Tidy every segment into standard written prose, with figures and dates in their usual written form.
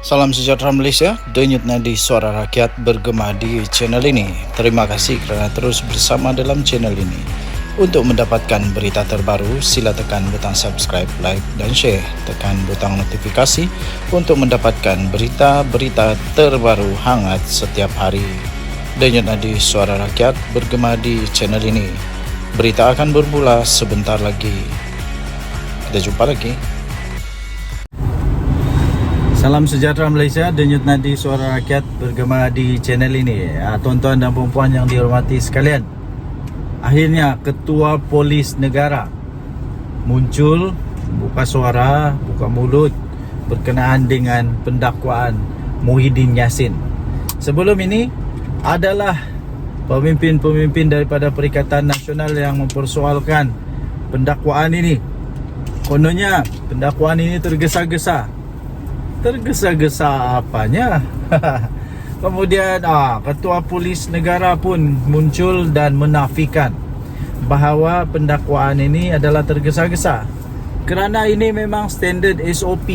Salam sejahtera Malaysia, denyut nadi suara rakyat bergema di channel ini. Terima kasih kerana terus bersama dalam channel ini. Untuk mendapatkan berita terbaru, sila tekan butang subscribe, like dan share. Tekan butang notifikasi untuk mendapatkan berita-berita terbaru hangat setiap hari. Denyut nadi suara rakyat bergema di channel ini. Berita akan bermula sebentar lagi. Kita jumpa lagi. Salam sejahtera Malaysia, denyut nadi suara rakyat bergema di channel ini. Tuan-tuan dan puan-puan yang dihormati sekalian, akhirnya Ketua Polis Negara muncul, buka suara, buka mulut berkenaan dengan pendakwaan Muhyiddin Yassin. Sebelum ini adalah pemimpin-pemimpin daripada Perikatan Nasional yang mempersoalkan pendakwaan ini. Kononnya pendakwaan ini tergesa-gesa. Tergesa-gesa apanya? Kemudian Ketua Polis Negara pun muncul dan menafikan bahawa pendakwaan ini adalah tergesa-gesa, kerana ini memang standard SOP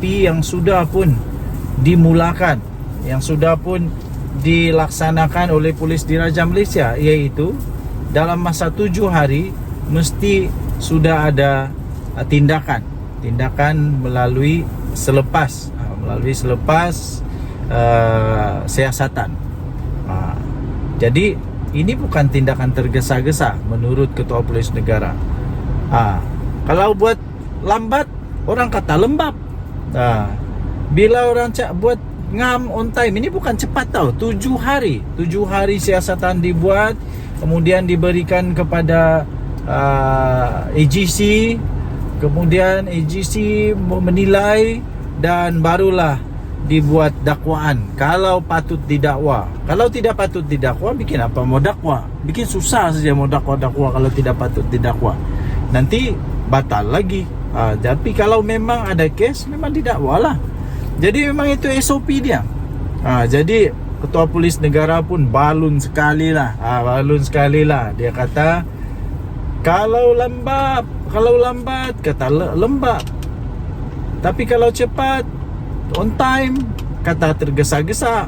yang sudah pun dimulakan, yang sudah pun dilaksanakan oleh Polis Diraja Malaysia, iaitu dalam masa 7 hari mesti sudah ada tindakan melalui selepas siasatan. Jadi ini bukan tindakan tergesa-gesa menurut Ketua Polis Negara. Kalau buat lambat, orang kata lembab. Bila orang buat ngam on time, ini bukan cepat tau. 7 hari siasatan dibuat, kemudian diberikan kepada AGC. Kemudian AGC menilai dan barulah dibuat dakwaan. Kalau patut didakwa, kalau tidak patut didakwa, bikin apa mau dakwa? Bikin susah saja mau dakwa kalau tidak patut didakwa. Nanti batal lagi. Tapi kalau memang ada kes, memang didakwalah. Jadi memang itu SOP dia. Jadi Ketua Polis Negara pun balun sekali lah. Dia kata kalau lambat kata lembab, tapi kalau cepat on time kata tergesa-gesa.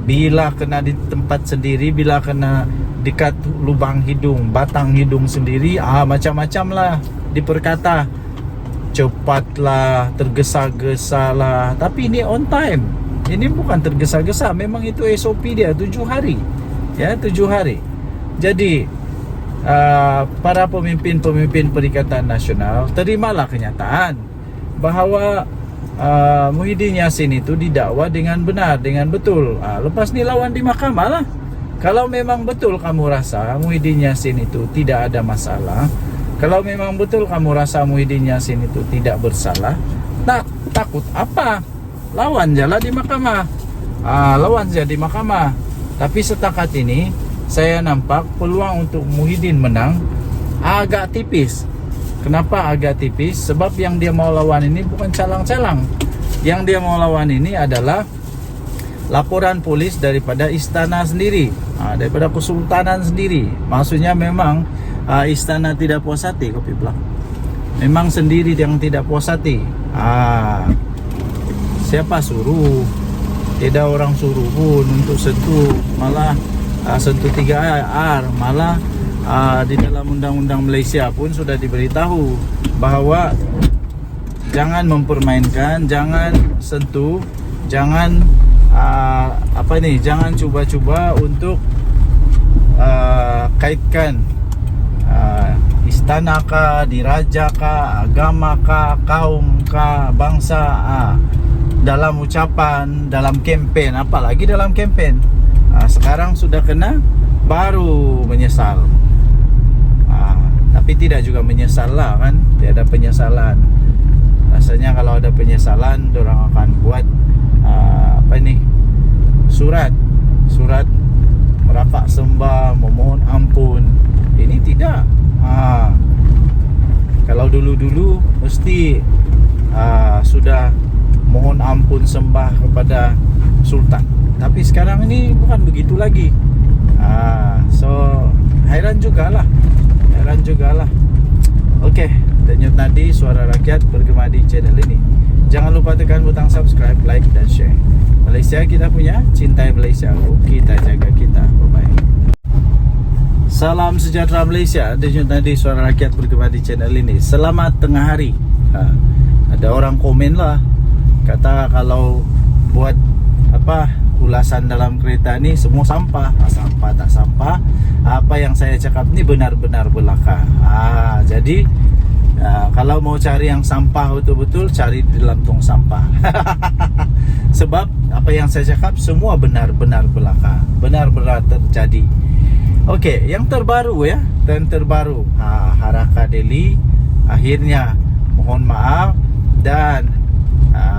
Bila kena di tempat sendiri, bila kena dekat lubang hidung, batang hidung sendiri, macam-macam lah diperkata. Cepatlah, tergesa-gesa lah. Tapi ini on time, ini bukan tergesa-gesa. Memang itu SOP dia 7 hari. Ya, 7 hari. Jadi para pemimpin-pemimpin Perikatan Nasional terimalah kenyataan bahawa Muhyiddin Yassin itu didakwa dengan benar, dengan betul. Lepas ni lawan di mahkamah lah. Kalau memang betul kamu rasa Muhyiddin Yassin itu tidak ada masalah, kalau memang betul kamu rasa Muhyiddin Yassin itu tidak bersalah, takut apa? Lawan je lah di mahkamah. Lawan je di mahkamah. Tapi setakat ini saya nampak peluang untuk Muhyiddin menang agak tipis. Kenapa agak tipis? Sebab yang dia mau lawan ini bukan calang-calang. Yang dia mau lawan ini adalah laporan polis daripada istana sendiri, daripada kesultanan sendiri. Maksudnya memang istana tidak puas hati, kopi belah. Memang sendiri yang tidak puas hati. Siapa suruh? Tidak orang suruh pun untuk sentuh, malah sentuh 3R, malah di dalam undang-undang Malaysia pun sudah diberitahu bahawa jangan mempermainkan, jangan sentuh, jangan jangan cuba-cuba untuk kaitkan istana kah, diraja kah, agama kah, kaum kah, bangsa dalam ucapan, dalam kempen, apalagi dalam kempen. Sekarang sudah kena, baru menyesal. Tapi tidak juga menyesal lah kan. Tidak ada penyesalan. Rasanya kalau ada penyesalan, orang akan buat surat merapak sembah, memohon ampun. Ini tidak. Kalau dulu-dulu mesti sudah mohon ampun sembah kepada sultan. Tapi sekarang ini bukan begitu lagi. Heran jugalah. Oke, denyut nadi suara rakyat bergema di channel ini. Jangan lupa tekan butang subscribe, like, dan share. Malaysia kita punya, cintai Malaysia, kita jaga kita. Bye-bye. Salam sejahtera Malaysia. Denyut nadi suara rakyat bergema di channel ini. Selamat tengah hari. Ada orang komen lah, kata kalau buat ulasan dalam kereta ni semua sampah. Sampah tak sampah, apa yang saya cakap ni benar-benar belaka. Jadi kalau mau cari yang sampah betul-betul, cari di dalam tong sampah. Sebab apa yang saya cakap semua benar-benar belaka, benar-benar terjadi. Okey, yang terbaru ya, terbaru Haraka Delhi akhirnya mohon maaf dan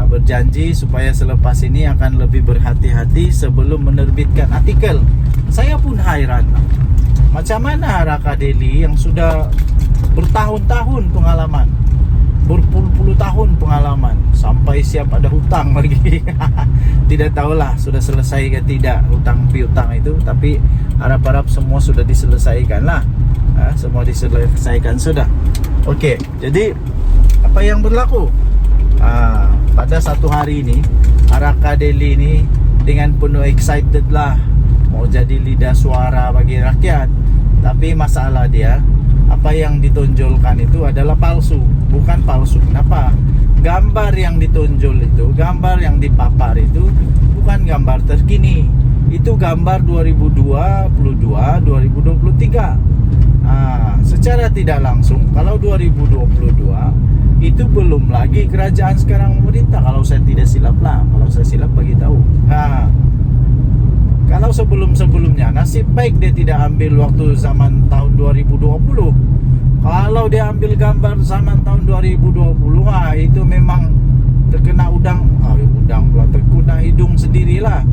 berjanji supaya selepas ini akan lebih berhati-hati sebelum menerbitkan artikel. Saya pun hairan, macam mana Haraka Delhi yang sudah bertahun-tahun pengalaman, berpuluh-puluh tahun pengalaman, sampai siap ada hutang lagi. Tidak tahulah sudah selesai ke tidak hutang piutang itu, tapi harap-harap semua sudah diselesaikan lah. Semua diselesaikan sudah. Okey, jadi apa yang berlaku? Pada satu hari ini Haraka Delhi ini dengan penuh excited lah mau jadi lidah suara bagi rakyat. Tapi masalah dia, apa yang ditonjolkan itu adalah palsu. Bukan palsu, kenapa? Gambar yang ditonjol itu, gambar yang dipapar itu bukan gambar terkini. Itu gambar 2022, 2023. Secara tidak langsung, kalau 2022 itu belum lagi kerajaan sekarang memerintah, kalau saya tidak silap lah. Kalau saya silap bagi tahu. Kalau sebelum-sebelumnya, nasib baik dia tidak ambil waktu zaman tahun 2020. Kalau dia ambil gambar zaman tahun 2020, itu memang terkena udang pula, terkena hidung sendirilah.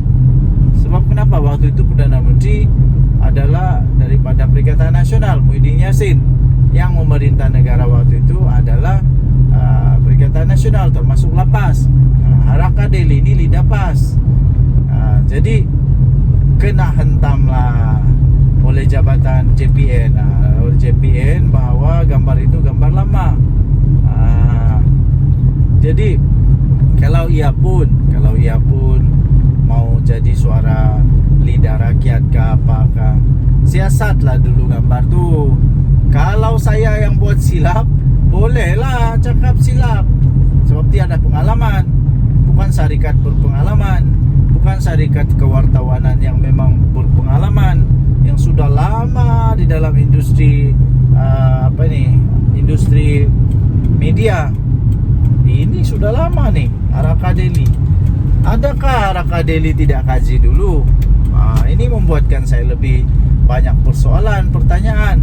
Sebab kenapa? Waktu itu Perdana Menteri adalah daripada Perikatan Nasional, Muhyiddin Yassin. Yang memerintah negara waktu itu adalah Perikatan Nasional, termasuk Lapas. Haraka Delhi ini lidah PAS. Jadi kena hentamlah oleh jabatan JPN, oleh JPN bahawa gambar itu gambar lama. Jadi kalau ia pun mau jadi suara lidah rakyat ke apakah, siasatlah dulu gambar tu. Kalau saya yang buat silap, bolehlah cakap silap, sebab dia ada pengalaman. Bukan syarikat berpengalaman, bukan syarikat kewartawanan yang memang berpengalaman, yang sudah lama di dalam industri industri media. Ini sudah lama nih Haraka Delhi. Adakah Haraka Delhi tidak kaji dulu? Ini membuatkan saya lebih banyak persoalan, pertanyaan.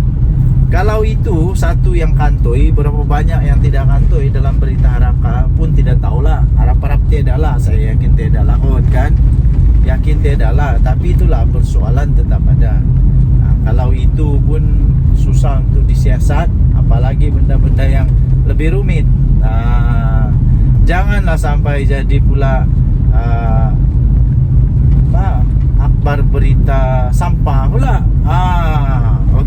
Kalau itu satu yang kantoi, berapa banyak yang tidak kantoi dalam berita Haraka pun tidak tahulah. Harap-harap tiada lah, saya yakin tiada lah kan. Yakin tiada lah, tapi itulah persoalan tetap ada. Kalau itu pun susah untuk disiasat, apalagi benda-benda yang lebih rumit. Janganlah sampai jadi pula akbar berita sampah pula.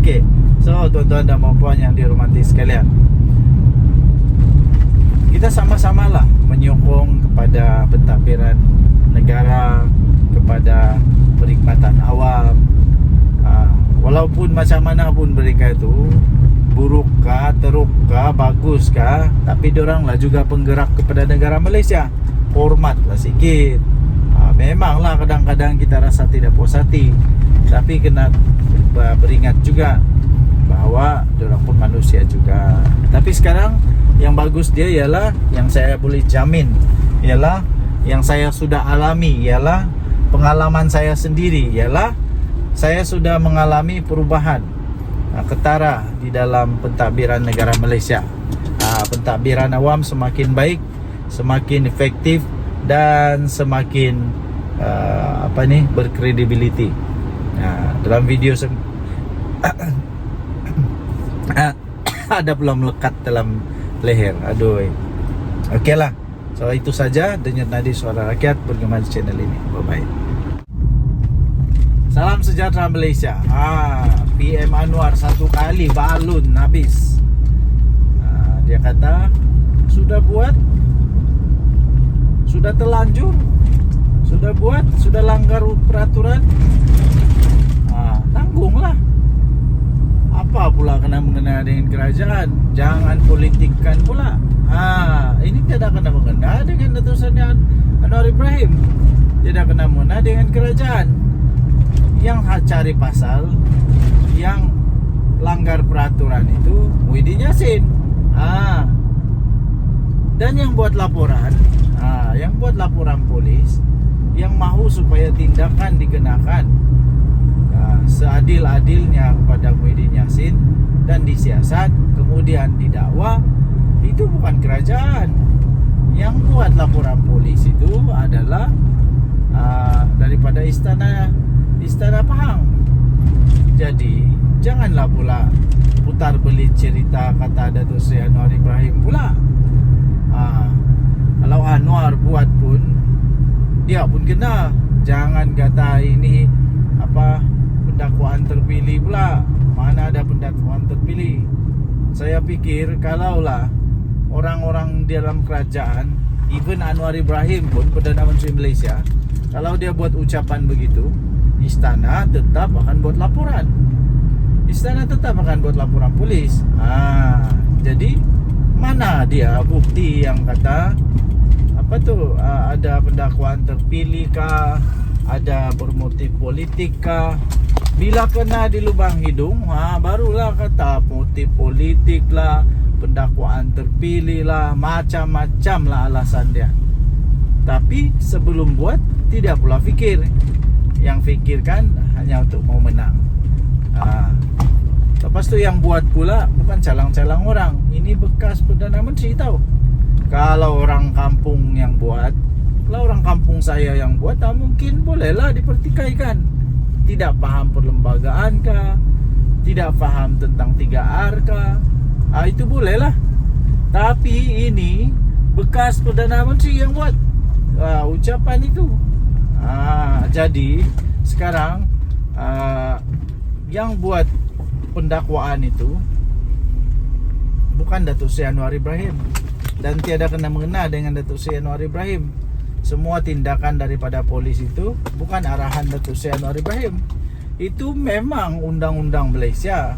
Okey. So tuan-tuan dan puan yang dihormati sekalian, kita sama-samalah menyokong kepada pentadbiran negara, kepada perkhidmatan awam. Walaupun macam mana pun mereka itu, burukkah, terukkah, baguskah, tapi dioranglah juga penggerak kepada negara Malaysia. Hormatlah sikit. Memanglah kadang-kadang kita rasa tidak puas hati, tapi kena beringat juga bahawa diorang pun manusia juga. Tapi sekarang yang bagus dia ialah, yang saya boleh jamin ialah, yang saya sudah alami ialah, pengalaman saya sendiri ialah, saya sudah mengalami perubahan ketara di dalam pentadbiran negara Malaysia. Pentadbiran awam semakin baik, semakin efektif dan semakin berkredibiliti. Dalam video ada pula melekat dalam leher. Aduh. Okeylah. So itu saja denyut nadi suara rakyat bergema di channel ini. Bye bye. Salam sejahtera Malaysia. PM Anwar satu kali balun habis. Dia kata sudah buat, sudah terlanjur, sudah buat, sudah langgar peraturan, tanggunglah. Apa pula kena mengena dengan kerajaan? Jangan politikkan pula. Ini tidak kena mengena dengan Datuk Seri Anwar Ibrahim, tidak kena mengena dengan kerajaan. Yang cari pasal, yang langgar peraturan itu Muhyiddin Yassin. Dan yang buat laporan, yang buat laporan polis, yang mahu supaya tindakan dikenakan seadil-adilnya kepada Muhyiddin Yassin dan disiasat kemudian didakwa, itu bukan kerajaan. Yang buat laporan polis itu adalah daripada istana Pahang. Jadi janganlah pula putar belit cerita kata Datuk Seri Anwar Ibrahim pula. Kalau Anwar buat pun, dia pun kena. Jangan kata ini pendakwaan terpilih pula. Mana ada pendakwaan terpilih? Saya pikir kalaulah orang-orang di dalam kerajaan, even Anwar Ibrahim pun, Perdana Menteri Malaysia, kalau dia buat ucapan begitu, istana tetap akan buat laporan. Istana tetap akan buat laporan polis. Jadi mana dia bukti yang kata ada pendakwaan terpilih kah, ada bermotif politik kah? Bila kena di lubang hidung, barulah kata motif politik lah, pendakwaan terpilih lah, macam-macam lah alasan dia. Tapi sebelum buat, tidak pula fikir. Yang fikirkan hanya untuk mau menang. Lepas tu yang buat pula bukan calang-calang orang. Ini bekas Perdana Menteri tahu. Kalau orang kampung yang buat, kalau orang kampung saya yang buat, mungkin bolehlah dipertikaikan. Tidak faham perlembagaan kah, tidak faham tentang 3R kah, itu bolehlah. Tapi ini bekas Perdana Menteri yang buat ucapan itu. Jadi sekarang yang buat pendakwaan itu bukan Datuk Seri Anwar Ibrahim, dan tiada kena mengena dengan Datuk Seri Anwar Ibrahim. Semua tindakan daripada polis itu bukan arahan Datuk Seri Anwar Ibrahim. Itu memang undang-undang Malaysia.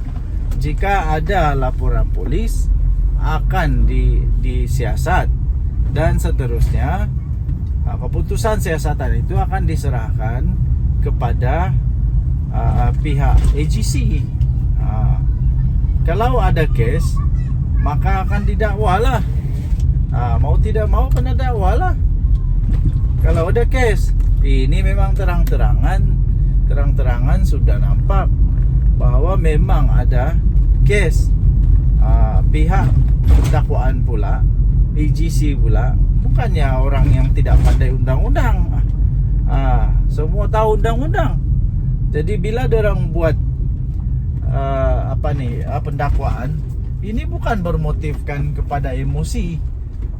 Jika ada laporan polis, akan disiasat dan seterusnya. Keputusan siasatan itu akan diserahkan kepada pihak AGC. Kalau ada kes, maka akan didakwalah. Mau tidak mau kena dakwalah. Kalau ada kes, ini memang terang-terangan sudah nampak bahwa memang ada kes. Pihak dakwaan pula, AGC pula, bukannya orang yang tidak pandai undang-undang. Semua tahu undang-undang. Jadi bila orang buat pendakwaan, ini bukan bermotifkan kepada emosi.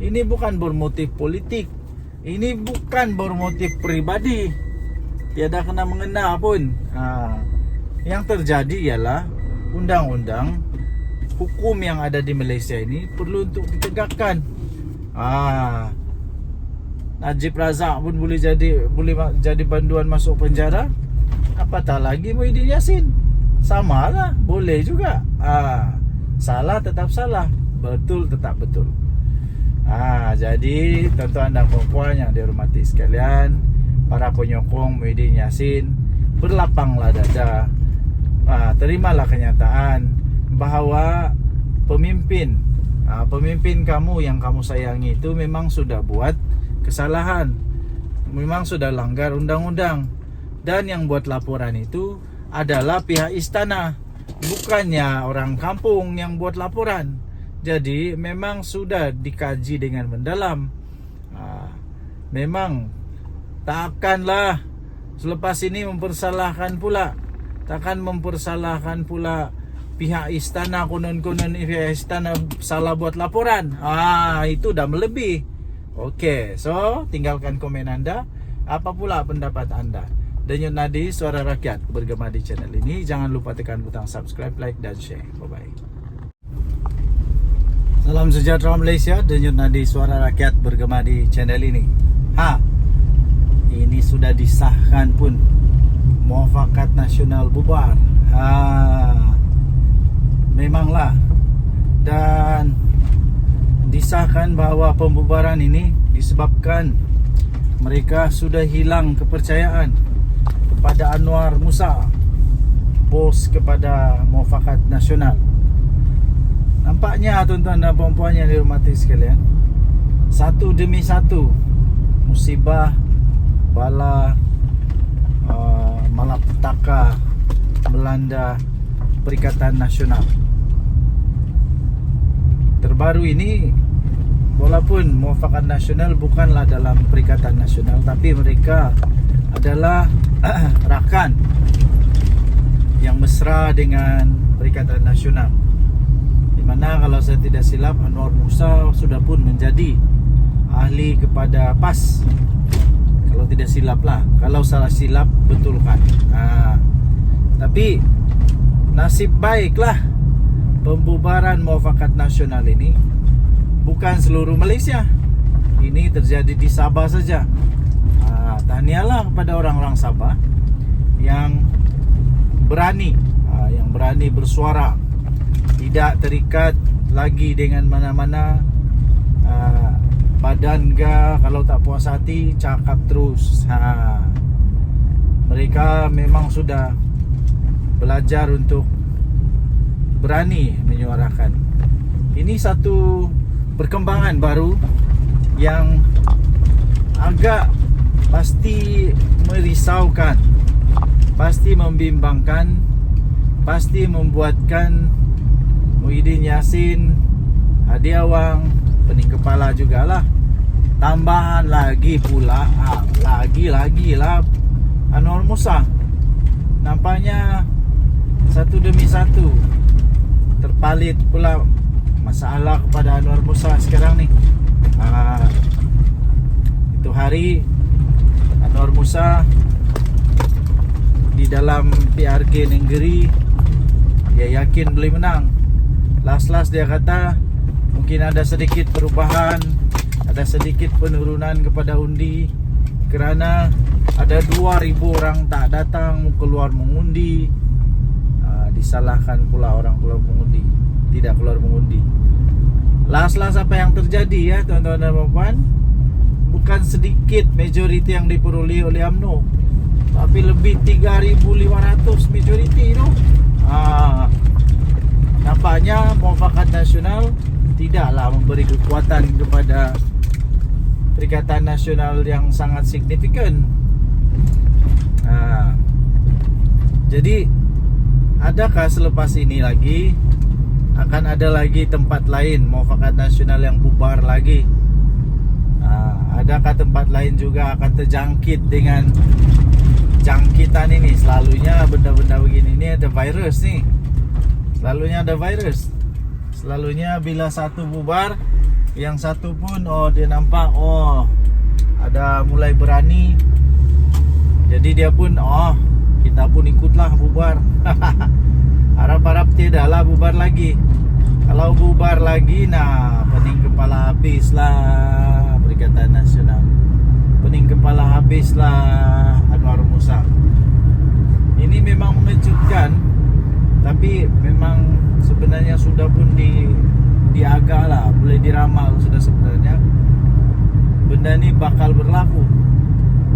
Ini bukan bermotif politik. Ini bukan bermotif pribadi. Tiada kena mengena pun. Yang terjadi ialah undang-undang hukum yang ada di Malaysia ini perlu untuk ditegakkan. Najib Razak pun boleh jadi banduan masuk penjara. Apatah lagi Muhyiddin Yassin. Samalah, boleh juga. Salah tetap salah, betul tetap betul. Jadi tuan-tuan dan puan-puan yang dihormati sekalian, para penyokong Muhyiddin Yassin, berlapanglah dada. Terimalah kenyataan bahawa pemimpin kamu yang kamu sayangi itu memang sudah buat kesalahan, memang sudah langgar undang-undang. Dan yang buat laporan itu adalah pihak istana, bukannya orang kampung yang buat laporan. Jadi memang sudah dikaji dengan mendalam. Memang takkanlah selepas ini mempersalahkan pula. Takkan mempersalahkan pula pihak istana, konon-konon pihak istana salah buat laporan. Itu dah melebih. Okey, so tinggalkan komen anda. Apa pula pendapat anda? Denyut Nadi, Suara Rakyat, bergema di channel ini. Jangan lupa tekan butang subscribe, like dan share. Bye-bye. Salam sejahtera Malaysia, denyut nadi suara rakyat bergema di channel ini. Ini sudah disahkan pun, Muafakat Nasional bubar. Memanglah. Dan disahkan bahawa pembubaran ini disebabkan mereka sudah hilang kepercayaan kepada Anwar Musa, bos kepada Muafakat Nasional. Nampaknya tuan-tuan dan puan-puan yang dihormati sekalian, satu demi satu musibah, bala, malapetaka melanda Perikatan Nasional. Terbaru ini, walaupun Muafakat Nasional bukanlah dalam Perikatan Nasional, tapi mereka adalah rakan yang mesra dengan Perikatan Nasional, di mana kalau saya tidak silap Anwar Musa sudah pun menjadi ahli kepada PAS. Kalau tidak silap lah, kalau salah silap betulkan. Tapi nasib baiklah pembubaran Muafakat Nasional ini bukan seluruh Malaysia. Ini terjadi di Sabah saja. Tahniahlah kepada orang-orang Sabah yang berani, yang berani bersuara, tidak terikat lagi dengan mana-mana badan ke. Kalau tak puas hati, cakap terus. Mereka memang sudah belajar untuk berani menyuarakan. Ini satu perkembangan baru yang agak pasti merisaukan, pasti membimbangkan, pasti membuatkan Muhyiddin Yassin, Hadi Awang, pening kepala jugalah. Tambahan lagi pula, lagi lah Anwar Musa. Nampaknya satu demi satu terpalit pula masalah kepada Anwar Musa sekarang ni. Itu hari Anwar Musa di dalam PRK Nenggeri, dia yakin boleh menang. Last dia kata mungkin ada sedikit perubahan, ada sedikit penurunan kepada undi, kerana ada 2,000 orang tak datang keluar mengundi. Disalahkan pula orang keluar mengundi, tidak keluar mengundi. Last apa yang terjadi ya tuan-tuan dan puan-puan, bukan sedikit majoriti yang diperoleh oleh UMNO, tapi lebih 3,500 majoriti tu. Nampaknya Muafakat Nasional tidaklah memberi kekuatan kepada Perikatan Nasional yang sangat signifikan. Jadi adakah selepas ini lagi akan ada lagi tempat lain Muafakat Nasional yang bubar lagi? Adakah tempat lain juga akan terjangkit dengan jangkitan ini? Selalunya benda-benda begini ni ada virus ni. Selalunya ada virus. Selalunya bila satu bubar, yang satu pun dia nampak ada mulai berani. Jadi dia pun kita pun ikutlah bubar. Harap-harap tidaklah bubar lagi. Kalau bubar lagi, pening kepala habislah Perikatan Nasional. Pening kepala habislah Anwar Musa. Ini memang mengejutkan, tapi memang sebenarnya sudah pun diagak lah, boleh diramal sudah sebenarnya benda ni bakal berlaku,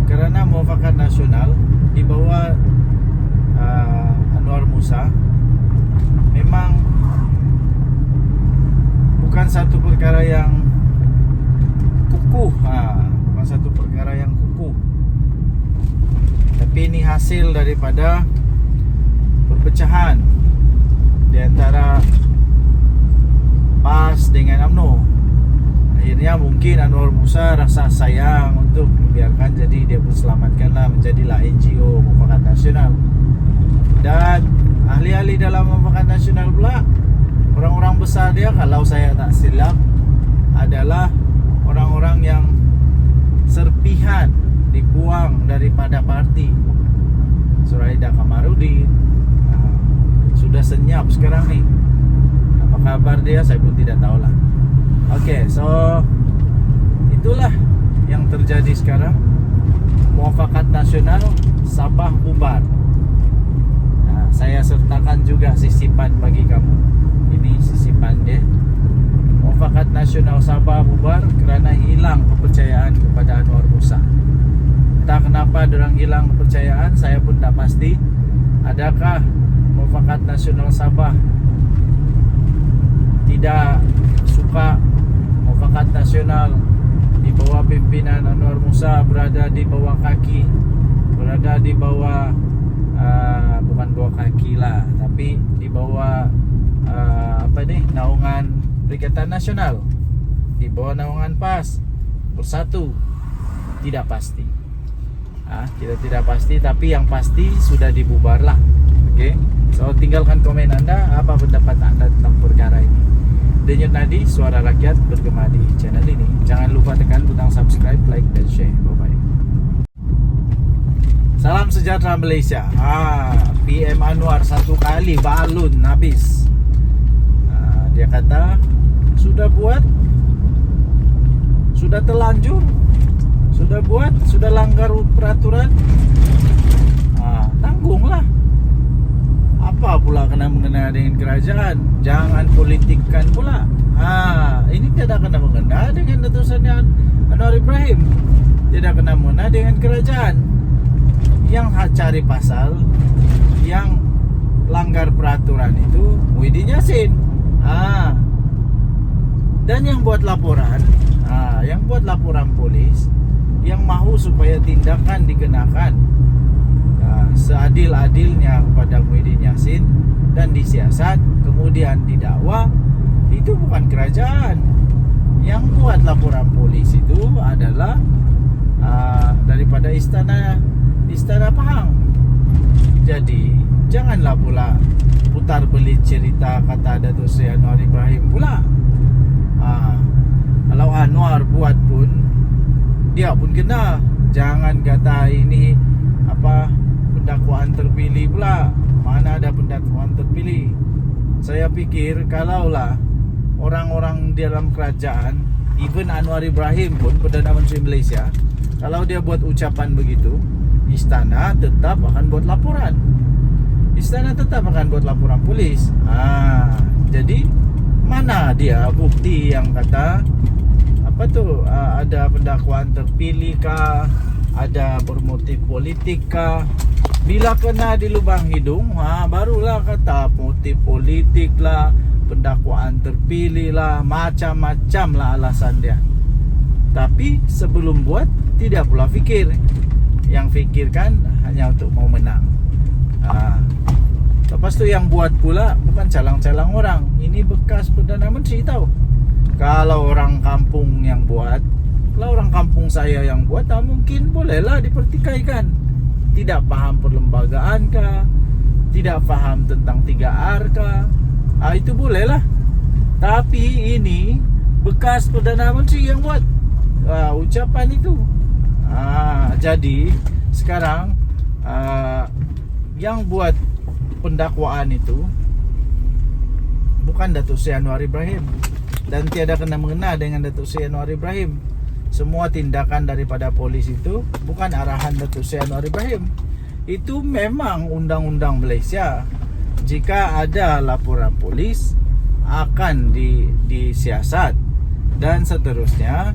kerana Muafakat Nasional di bawah Anwar Musa memang bukan satu perkara yang kukuh, bukan satu perkara yang kukuh, tapi ini hasil daripada perpecahan di antara PAS dengan UMNO. Akhirnya mungkin Anwar Musa rasa sayang untuk membiarkan, jadi dia pun selamatkanlah, menjadilah NGO Muafakat Nasional. Dan ahli-ahli dalam Muafakat Nasional pula, orang-orang besar dia, kalau saya tak silap, adalah orang-orang yang serpihan dibuang daripada parti. Suraida Kamarudin sudah senyap sekarang ni. Apa kabar dia saya pun tidak tahulah. Oke, so itulah yang terjadi sekarang. Muafakat nasional Sabah bubar. Nah, saya sertakan juga sisipan bagi kamu. Ini sisipan dia. Muafakat nasional Sabah bubar kerana hilang kepercayaan kepada Anwar Musa. Entah kenapa dorang hilang kepercayaan, saya pun tak pasti. Adakah Muafakat nasional Sabah tidak suka Muafakat nasional di bawah pimpinan Anwar Musa berada di bawah kaki, berada di bawah bukan bawah kaki lah, tapi di bawah naungan Perikatan Nasional, di bawah naungan PAS Bersatu. Tidak pasti. Kita tidak pasti, tapi yang pasti sudah dibubar lah. Oke. So tinggalkan komen Anda, apa pendapat Anda tentang perkara ini. Denyut Nadi, suara rakyat bergema di channel ini. Jangan lupa tekan butang subscribe, like dan share. Bye bye. Salam sejahtera Malaysia. PM Anwar satu kali balun habis. Dia kata sudah buat, sudah terlanjur, sudah buat, sudah langgar peraturan, tanggunglah. Apa pula kena mengena dengan kerajaan? Jangan politikkan pula. Ini tidak kena mengena dengan letusannya Anwar Ibrahim. Tidak kena mengena dengan kerajaan. Yang cari pasal, yang langgar peraturan itu Muhyiddin Yassin. Dan yang buat laporan, yang buat laporan polis, yang mahu supaya tindakan dikenakan seadil-adilnya kepada Muhyiddin Yassin dan disiasat kemudian didakwa, itu bukan kerajaan. Yang buat laporan polis itu adalah daripada istana Pahang. Jadi janganlah pula putar belit cerita kata Datuk Seri Anwar Ibrahim pula. Kalau Anwar buat pun dia pun kena. Jangan kata ini pendakwaan terpilih pula. Mana ada pendakwaan terpilih? Saya pikir kalaulah orang-orang di dalam kerajaan, even Anwar Ibrahim pun Perdana Menteri Malaysia, kalau dia buat ucapan begitu, istana tetap akan buat laporan. Istana tetap akan buat laporan polis. Jadi mana dia bukti yang kata ada pendakwaan terpilih kah, ada bermotif politik kah? Bila kena di lubang hidung, barulah kata motif politik lah, pendakwaan terpilih lah, macam-macam lah alasan dia. Tapi sebelum buat, tidak pula fikir. Yang fikirkan hanya untuk mau menang. Lepas tu yang buat pula bukan calang-calang orang. Ini bekas Perdana Menteri tahu. Kalau orang kampung yang buat, kalau orang kampung saya yang buat, mungkin bolehlah dipertikaikan. Tidak paham perlembagaan kah, tidak paham tentang 3R kah, itu bolehlah. Tapi ini bekas Perdana Menteri yang buat ucapan itu. Jadi sekarang yang buat pendakwaan itu bukan Datuk Seri Anwar Ibrahim, dan tiada kena mengena dengan Datuk Seri Anwar Ibrahim. Semua tindakan daripada polis itu bukan arahan Datuk Seri Anwar Ibrahim. Itu memang undang-undang Malaysia. Jika ada laporan polis, akan disiasat dan seterusnya.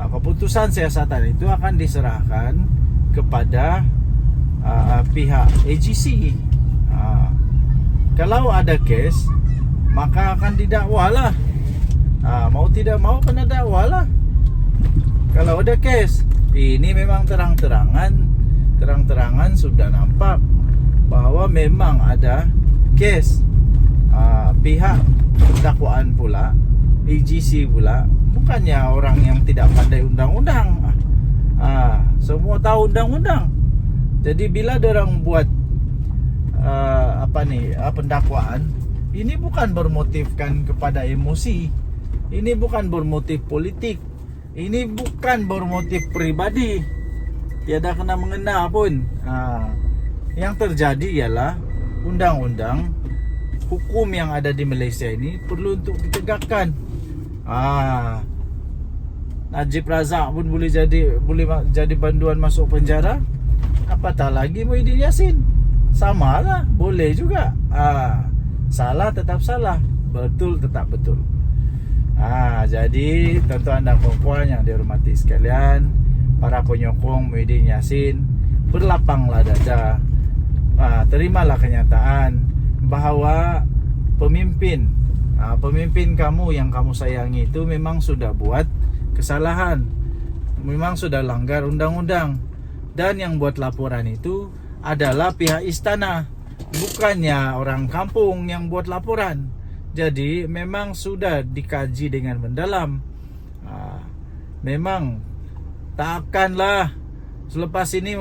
Keputusan siasatan itu akan diserahkan kepada pihak AGC. Kalau ada kes, maka akan didakwalah. Mau tidak mau kena dakwalah. Kalau ada kes, ini memang terang-terangan sudah nampak bahwa memang ada kes. Pihak dakwaan pula, AGC pula, bukannya orang yang tidak pandai undang-undang. Semua tahu undang-undang. Jadi bila orang buat pendakwaan, ini bukan bermotifkan kepada emosi. Ini bukan bermotif politik. Ini bukan bermotif pribadi. Tiada kena mengena pun. Yang terjadi ialah undang-undang, hukum yang ada di Malaysia ini perlu untuk ditegakkan. Najib Razak pun boleh jadi banduan masuk penjara, apatah lagi Muhyiddin Yassin. Sama lah, boleh juga. Salah tetap salah, betul tetap betul. Jadi tuan-tuan dan puan yang dihormati sekalian, para penyokong Muhyiddin Yassin, berlapanglah dada, terimalah kenyataan bahawa pemimpin kamu yang kamu sayangi itu memang sudah buat kesalahan, memang sudah langgar undang-undang, dan yang buat laporan itu adalah pihak istana, bukannya orang kampung yang buat laporan. Jadi memang sudah dikaji dengan mendalam. Memang takkanlah selepas ini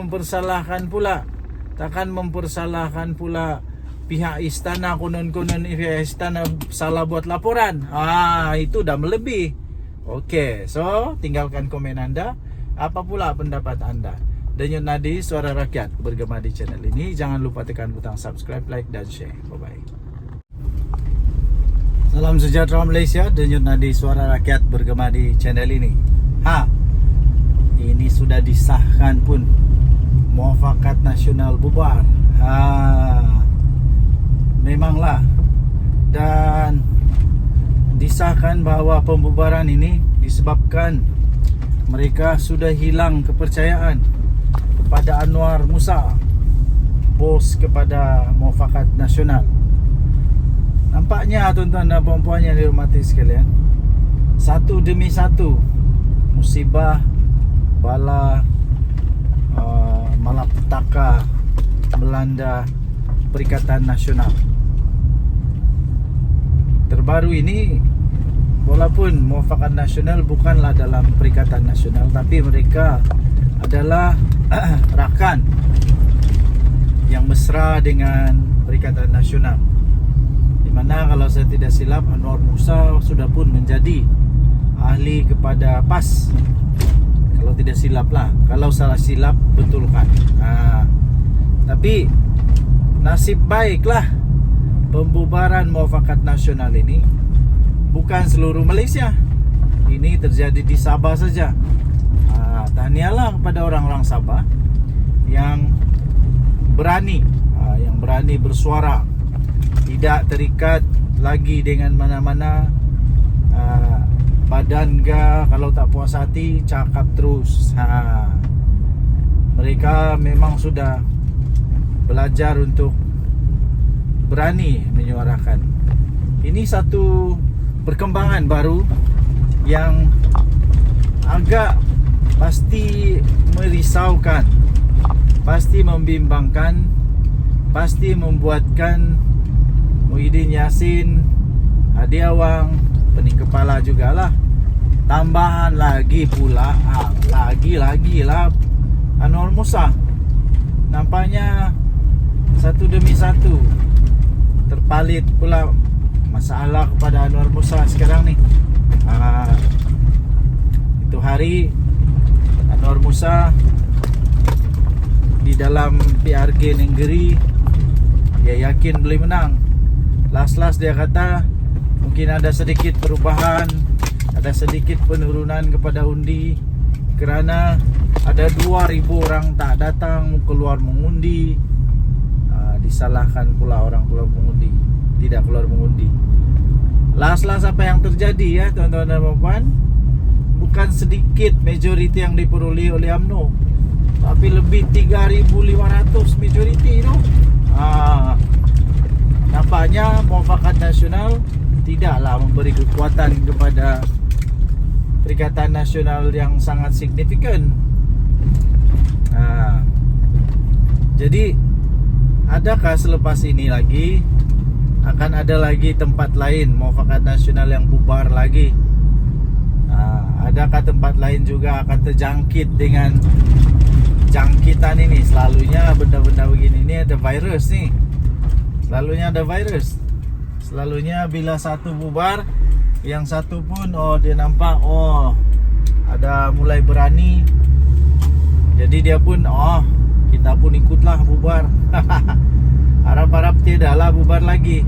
takkan mempersalahkan pula pihak istana, konon-konon pihak istana salah buat laporan. Itu dah melebih. Okey, so tinggalkan komen anda. Apa pula pendapat anda? Denyut Nadi Suara Rakyat bergema di channel ini. Jangan lupa tekan butang subscribe, like dan share. Bye-bye. Salam sejahtera Malaysia. Denyut Nadi Suara Rakyat bergema di channel ini. Ini sudah disahkan pun, Muafakat Nasional bubar. Memanglah. Dan disahkan bahawa pembubaran ini disebabkan mereka sudah hilang kepercayaan kepada Anwar Musa, bos kepada Muafakat Nasional. Nampaknya tuan-tuan dan puan-puan yang dihormati sekalian, satu demi satu musibah, bala, malapetaka melanda Perikatan Nasional. Terbaru ini, walaupun Muafakat Nasional bukanlah dalam Perikatan Nasional, tapi mereka adalah rakan yang mesra dengan Perikatan Nasional, di mana kalau saya tidak silap Anwar Musa sudah pun menjadi ahli kepada PAS. Kalau tidak silap lah, kalau salah silap betulkan. Tapi nasib baiklah pembubaran Muafakat Nasional ini bukan seluruh Malaysia. Ini terjadi di Sabah saja. Tahniahlah kepada orang-orang Sabah yang berani bersuara, tidak terikat lagi dengan mana-mana badan ke. Kalau tak puas hati, cakap terus. Mereka memang sudah belajar untuk berani menyuarakan. Ini satu perkembangan baru yang agak pasti merisaukan, pasti membimbangkan, pasti membuatkan Muhyiddin Yassin, Hadi Awang, pening kepala jugalah. Tambahan lagi pula, lagi lah Anwar Musa. Nampaknya satu demi satu terpalit pula masalah kepada Anwar Musa sekarang ni. Itu hari Anwar Musa di dalam PRK Nenggeri, dia yakin boleh menang. Last dia kata mungkin ada sedikit perubahan, ada sedikit penurunan kepada undi, kerana ada 2,000 orang tak datang keluar mengundi. Disalahkan pula orang keluar mengundi, tidak keluar mengundi. Last apa yang terjadi ya tuan-tuan dan puan, bukan sedikit majoriti yang diperoleh oleh UMNO, tapi lebih 3,500 majoriti tu. Nampaknya Muafakat Nasional tidaklah memberi kekuatan kepada Perikatan Nasional yang sangat signifikan. Jadi adakah selepas ini lagi akan ada lagi tempat lain Muafakat Nasional yang bubar lagi? Adakah tempat lain juga akan terjangkit dengan jangkitan ini? Selalunya benda-benda begini ni ada virus ni. Selalunya ada virus. Selalunya bila satu bubar, yang satu pun dia nampak ada mulai berani. Jadi dia pun kita pun ikutlah bubar. Harap-harap tidaklah bubar lagi.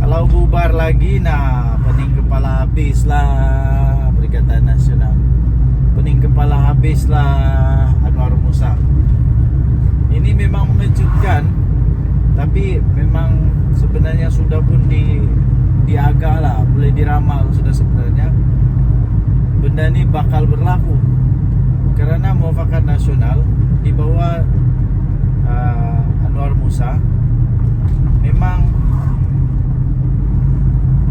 Kalau bubar lagi, pening kepala habis lah Perikatan Nasional. Pening kepala habis lah Anwar Musa. Ini memang mengejutkan, tapi memang sebenarnya sudah pun diagak lah, boleh diramal sudah sebenarnya benda ini bakal berlaku. Karena Muafakat Nasional di bawah Anwar Musa memang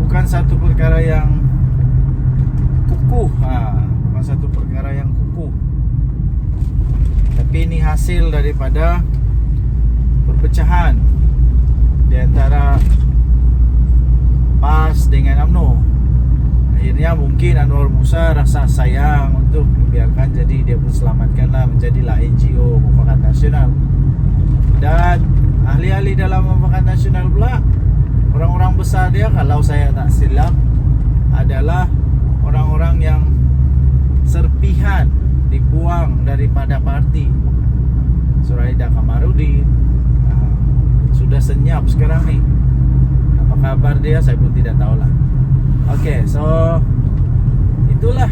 bukan satu perkara yang kukuh, bukan satu perkara yang kukuh, tapi ini hasil daripada perpecahan di antara PAS dengan UMNO. Akhirnya mungkin Anwar Musa rasa sayang untuk membiarkan, jadi dia pun selamatkanlah menjadilah NGO Muafakat Nasional. Dan ahli-ahli dalam Muafakat Nasional pula, orang-orang besar dia, kalau saya tak silap, adalah orang-orang yang serpihan dibuang daripada parti. Suraida Kamarudin sudah senyap sekarang nih. Apa kabar dia saya pun tidak tahulah. Oke, so itulah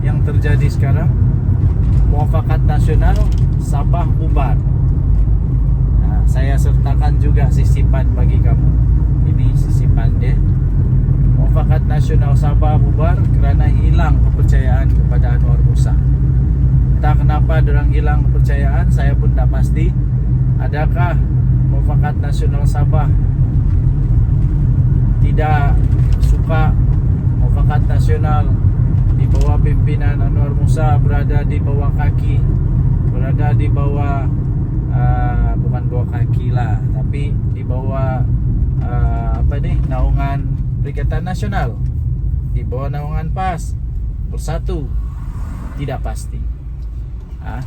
yang terjadi sekarang. Muafakat Nasional Sabah bubar. Saya sertakan juga sisipan bagi kamu. Ini sisipan dia. Muafakat Nasional Sabah bubar kerana hilang kepercayaan kepada Anwar Musa. Entah kenapa dorang hilang kepercayaan, saya pun tak pasti. Adakah Muafakat Nasional Sabah tidak suka Muafakat Nasional di bawah pimpinan Anwar Musa berada di bawah kaki, berada di bawah bukan bawah kaki lah, tapi di bawah naungan Perikatan Nasional, di bawah naungan PAS Bersatu. Tidak pasti.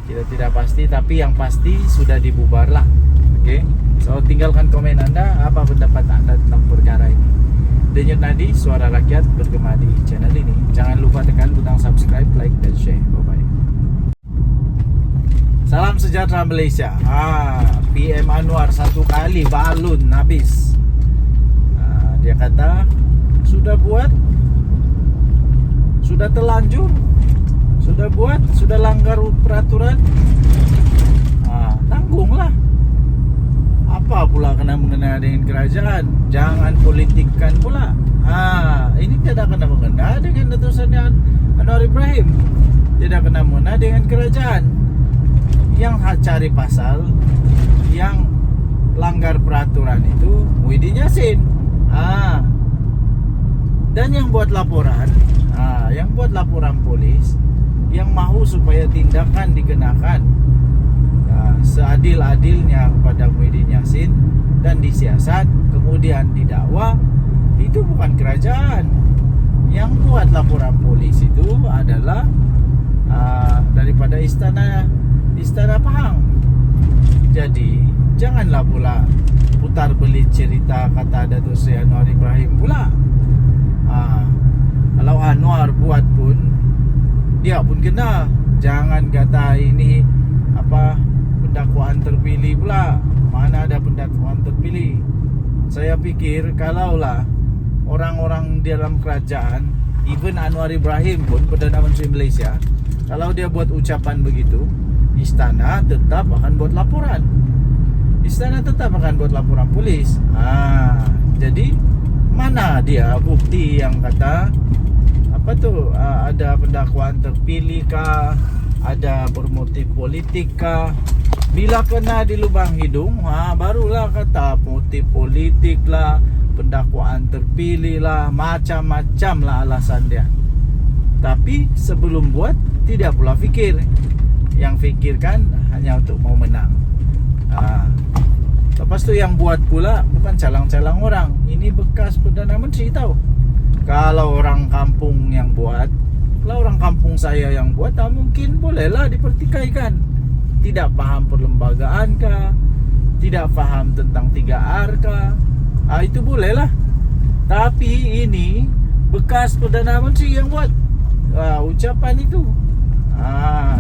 Tidak pasti, tapi yang pasti sudah dibubar lah. Oke. So tinggalkan komen Anda, apa pendapat Anda tentang perkara ini. Denyut Nadi, suara rakyat bergema di channel ini. Jangan lupa tekan butang subscribe, like dan share. Bye bye. Salam sejahtera Malaysia. PM Anwar satu kali balun habis. Dia kata sudah buat, sudah terlanjur, sudah buat, sudah langgar peraturan, tanggunglah. Apa pula kena mengena dengan kerajaan? Jangan politikkan pula. Ini tidak kena mengena dengan keputusannya Anwar Ibrahim, tidak kena mengena dengan kerajaan. Yang cari pasal, yang langgar peraturan itu Muhyiddin Yassin. Dan yang buat laporan, yang buat laporan polis, yang mahu supaya tindakan dikenakan seadil-adilnya kepada Muhyiddin Yassin dan disiasat, kemudian didakwa, itu bukan kerajaan. Yang buat laporan polis itu adalah daripada istana Pahang. Jadi janganlah pula putar belit cerita kata Datuk Seri Anwar Ibrahim pula. Kalau Anwar buat pun, dia pun kena. Jangan kata ini pendakwaan terpilih pula. Mana ada pendakwaan terpilih? Saya pikir kalaulah orang-orang di dalam kerajaan, even Anwar Ibrahim pun, Perdana Menteri Malaysia, kalau dia buat ucapan begitu, istana tetap akan buat laporan. Istana tetap akan buat laporan polis. Jadi mana dia bukti yang kata ada pendakwaan terpilih kah, ada bermotif politik kah? Bila kena di lubang hidung, barulah kata motif politik lah, pendakwaan terpilih lah, macam-macam lah alasan dia. Tapi sebelum buat, tidak pula fikir. Yang fikirkan hanya untuk mau menang. Lepas tu yang buat pula bukan calang-calang orang. Ini bekas Perdana Menteri tahu. Kalau orang kampung yang buat, kalau orang kampung saya yang buat, mungkin bolehlah dipertikaikan. Tidak paham perlembagaan kah, tidak paham tentang 3R kah, itu bolehlah. Tapi ini bekas Perdana Menteri yang buat ucapan itu.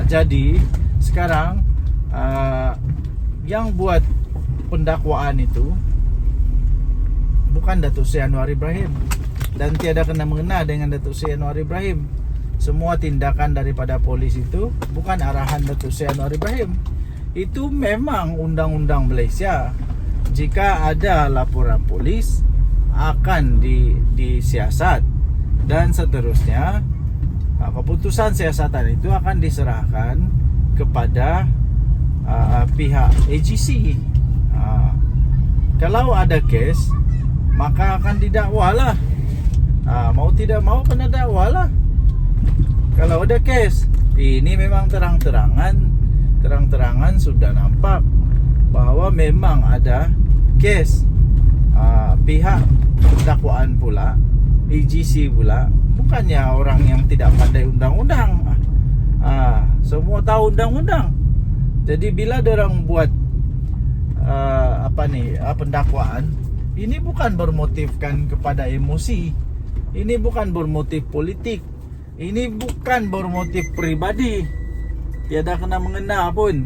Jadi sekarang yang buat pendakwaan itu bukan Datuk Seri Anwar Ibrahim, dan tiada kena mengena dengan Datuk Seri Anwar Ibrahim. Semua tindakan daripada polis itu bukan arahan Datuk Seri Anwar Ibrahim. Itu memang undang-undang Malaysia. Jika ada laporan polis akan disiasat dan seterusnya. Keputusan siasatan itu akan diserahkan kepada pihak AGC. Kalau ada kes, maka akan didakwalah. Mau tidak mau kena dakwalah. Kalau ada kes, ini memang terang-terangan sudah nampak bahwa memang ada kes. Pihak dakwaan pula, AGC pula, bukannya orang yang tidak pandai undang-undang. Semua tahu undang-undang. Jadi bila orang buat pendakwaan, ini bukan bermotifkan kepada emosi. Ini bukan bermotif politik. Ini bukan bermotif pribadi. Tiada kena mengena pun.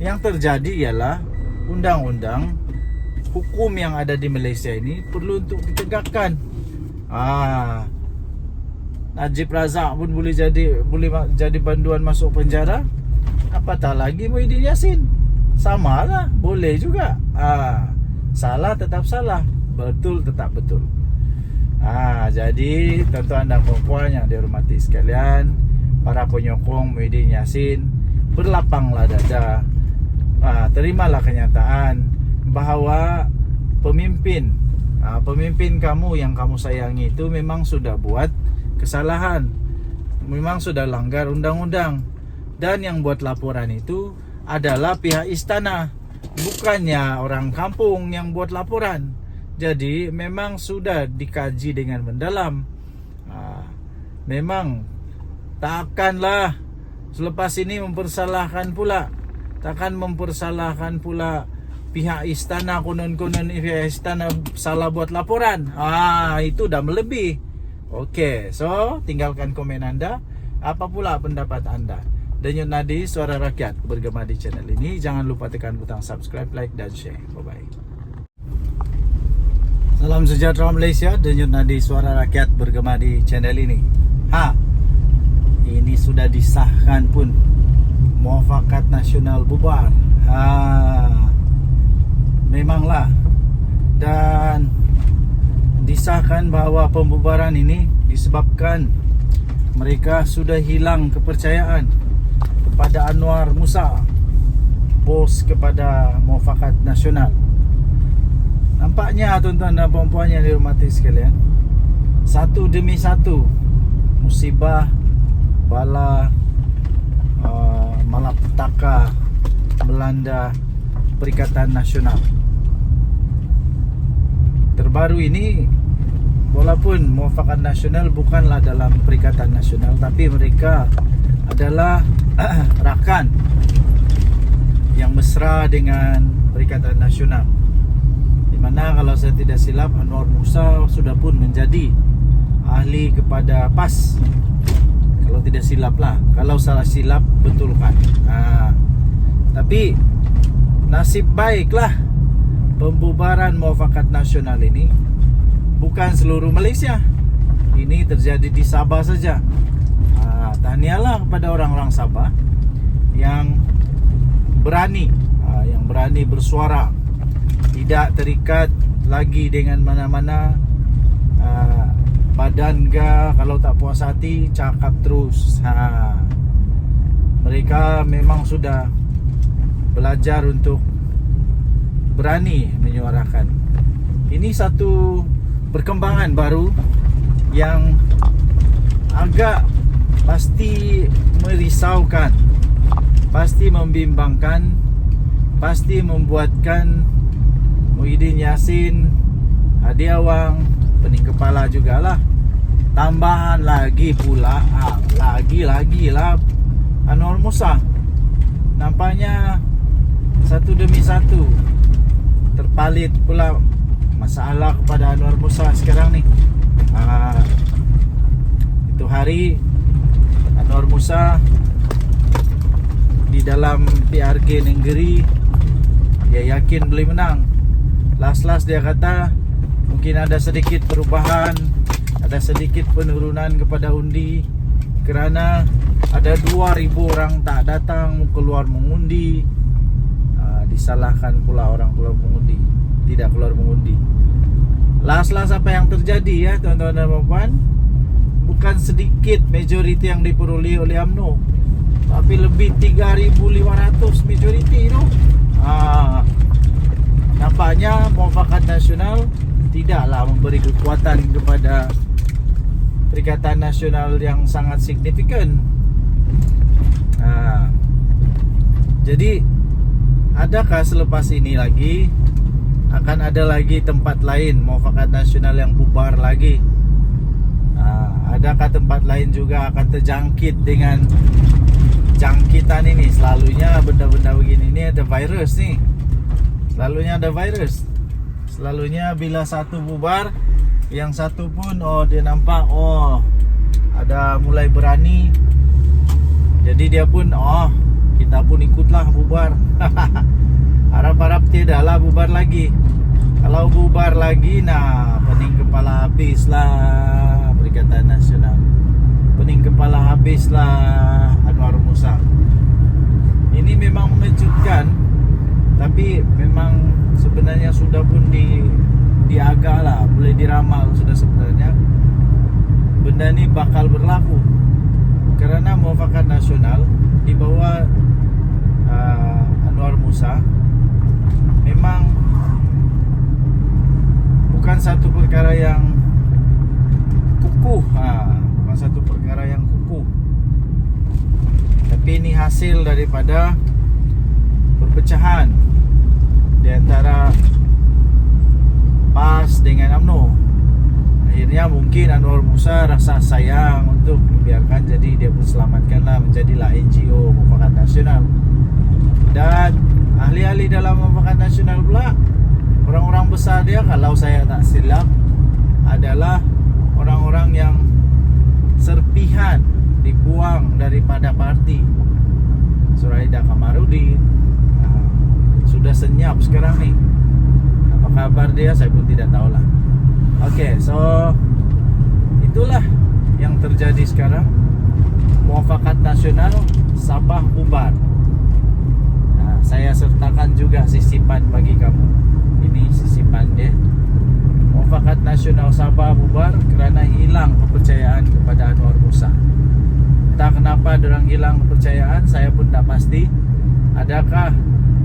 Yang terjadi ialah undang-undang hukum yang ada di Malaysia ini perlu untuk ditegakkan. Najib Razak pun boleh jadi banduan masuk penjara. Apatah lagi Muhyiddin Yassin. Samalah, boleh juga. Salah tetap salah, betul tetap betul. Jadi tuan-tuan dan puan yang dihormati sekalian, para penyokong Muhyiddin Yassin, berlapanglah dada. Terimalah kenyataan bahawa pemimpin kamu yang kamu sayangi itu memang sudah buat kesalahan, memang sudah langgar undang-undang, dan yang buat laporan itu adalah pihak istana, bukannya orang kampung yang buat laporan. Jadi memang sudah dikaji dengan mendalam. Memang takkanlah selepas ini takkan mempersalahkan pula pihak istana, konon-konon pihak istana salah buat laporan. Itu dah melebih. Okey, so tinggalkan komen anda. Apa pula pendapat anda? Denyut Nadi Suara Rakyat bergema di channel ini. Jangan lupa tekan butang subscribe, like dan share. Bye-bye. Salam sejahtera Malaysia. Denyut Nadi Suara Rakyat bergema di channel ini. Ini sudah disahkan pun, Muafakat Nasional bubar. Memanglah. Dan disahkan bahawa pembubaran ini disebabkan mereka sudah hilang kepercayaan kepada Anwar Musa, bos kepada Muafakat Nasional. Nampaknya tuan-tuan dan puan-puan yang dihormati sekalian, satu demi satu musibah, bala, malapetaka melanda Perikatan Nasional. Terbaru ini, walaupun Muafakat Nasional bukanlah dalam Perikatan Nasional, tapi mereka adalah rakan yang mesra dengan Perikatan Nasional, di mana kalau saya tidak silap Anwar Musa sudah pun menjadi ahli kepada PAS. Kalau tidak silap lah, kalau salah silap betulkan. Tapi nasib baiklah pembubaran Muafakat Nasional ini bukan seluruh Malaysia. Ini terjadi di Sabah saja. Tahniahlah kepada orang-orang Sabah yang berani bersuara, tidak terikat lagi dengan mana-mana badan ke. Kalau tak puas hati, cakap terus. Mereka memang sudah belajar untuk berani menyuarakan. Ini satu perkembangan baru yang agak pasti merisaukan, pasti membimbangkan, pasti membuatkan Muhyiddin Yassin, Hadi Awang, pening kepala jugalah. Tambahan lagi pula lagi lah Anwar Musa. Nampaknya satu demi satu terpalit pula masalah kepada Anwar Musa sekarang ni. Itu hari Anwar Musa di dalam PRK Nenggeri, dia yakin boleh menang. Last dia kata mungkin ada sedikit perubahan, ada sedikit penurunan kepada undi, kerana ada 2.000 orang tak datang keluar mengundi. Disalahkan pula orang keluar mengundi, tidak keluar mengundi. Last apa yang terjadi ya tuan-tuan dan puan, bukan sedikit majoriti yang diperoleh oleh UMNO, tapi lebih 3.500 majoriti tu. Nampaknya Muafakat Nasional tidaklah memberi kekuatan kepada Perikatan Nasional yang sangat signifikan. Jadi adakah selepas ini lagi akan ada lagi tempat lain Muafakat Nasional yang bubar lagi? Adakah tempat lain juga akan terjangkit dengan jangkitan ini? Selalunya benda-benda begini ni ada virus ni. Selalunya ada virus. Selalunya bila satu bubar, yang satu pun dia nampak ada mulai berani. Jadi dia pun kita pun ikutlah bubar. Harap-harap tidaklah bubar lagi. Kalau bubar lagi, pening kepala habislah Perikatan Nasional. Pening kepala habislah Anwar Musa. Ini memang mengejutkan, tapi memang sebenarnya sudah pun diagak lah, boleh diramal sudah sebenarnya benda ni bakal berlaku. Kerana Muafakat Nasional di bawah Anwar Musa memang bukan satu perkara yang kukuh, bukan satu perkara yang kukuh, tapi ini hasil daripada perpecahan di antara PAS dengan UMNO. Akhirnya mungkin Anwar Musa rasa sayang untuk membiarkan, jadi dia pun selamatkanlah menjadilah NGO Muafakat Nasional. Dan ahli-ahli dalam Muafakat Nasional pula, orang-orang besar dia, kalau saya tak silap, adalah orang-orang yang serpihan dibuang daripada parti. Suraida Kamarudin sudah senyap sekarang ni. Apa kabar dia saya pun tidak tahulah. Okey, so itulah yang terjadi sekarang. Muafakat Nasional Sabah bubar. Saya sertakan juga sisipan bagi kamu. Ini sisipan dia. Muafakat Nasional Sabah bubar kerana hilang kepercayaan kepada Anwar Musa. Entah kenapa dorang hilang kepercayaan, saya pun tak pasti. Adakah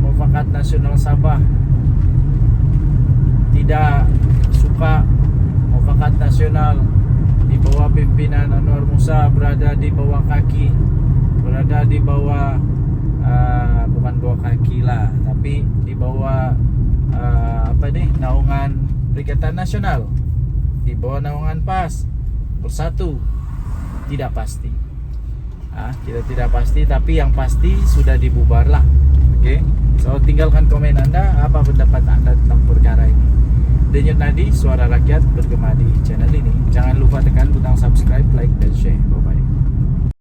Muafakat Nasional Sabah tidak suka Muafakat Nasional di bawah pimpinan Anwar Musa berada di bawah kaki, berada di bawah bukan bawah kaki lah, tapi di bawah naungan Perikatan Nasional, di bawah naungan PAS Bersatu? Tidak pasti. Kita tidak pasti, tapi yang pasti sudah dibubarlah. Okey. So tinggalkan komen anda, apa pendapat anda tentang perkara ini. Denyut Nadi, suara rakyat bergema di channel ini. Jangan lupa tekan butang subscribe, like dan share. Bye bye.